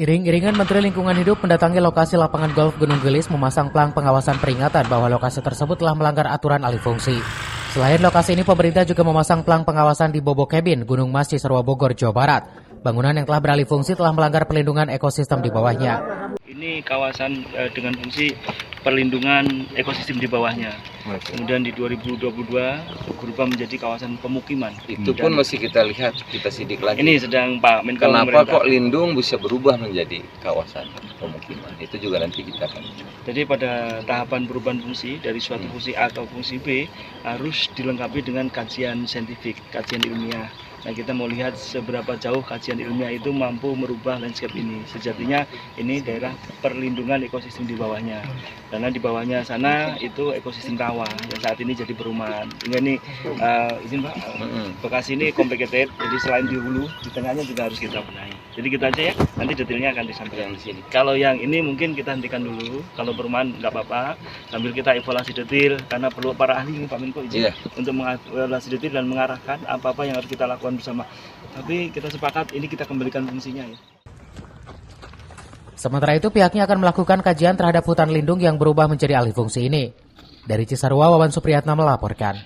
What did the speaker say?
Iring-iringan Menteri Lingkungan Hidup mendatangi lokasi lapangan golf Gunung Gelis memasang plang pengawasan peringatan bahwa lokasi tersebut telah melanggar aturan alih fungsi. Selain lokasi ini, pemerintah juga memasang plang pengawasan di Bobo Cabin, Gunung Mas, Cisarua, Bogor, Jawa Barat. Bangunan yang telah beralih fungsi telah melanggar pelindungan ekosistem di bawahnya. Ini kawasan dengan fungsi perlindungan ekosistem di bawahnya. Kemudian di 2022 berubah menjadi kawasan pemukiman. Itu pun masih kita lihat, kita sidik lagi. Ini sedang Pak Menko. Kenapa kok lindung bisa berubah menjadi kawasan pemukiman? Itu juga nanti kita akan. Jadi pada tahapan perubahan fungsi dari suatu fungsi A atau fungsi B harus dilengkapi dengan kajian saintifik, kajian ilmiah. Nah, kita mau lihat seberapa jauh kajian ilmiah itu mampu merubah landscape ini. Sejatinya ini daerah perlindungan ekosistem di bawahnya. Karena di bawahnya sana itu ekosistem rawa yang saat ini jadi perumahan. Sehingga ini izin Pak, Bekasi ini complicated. Jadi selain di hulu, di tengahnya juga harus kita benahi. Jadi kita aja ya, nanti detailnya akan disampaikan di sini. Kalau yang ini mungkin kita hentikan dulu. Kalau perumahan nggak apa-apa, sambil kita evaluasi detail karena perlu para ahli Pak Menko izin untuk mengevaluasi detail dan mengarahkan apa-apa yang harus kita lakukan bersama. Tapi kita sepakat ini kita kembalikan fungsinya ya. Sementara itu pihaknya akan melakukan kajian terhadap hutan lindung yang berubah menjadi alih fungsi ini. Dari Cisarua, Wawan Supriyatna melaporkan.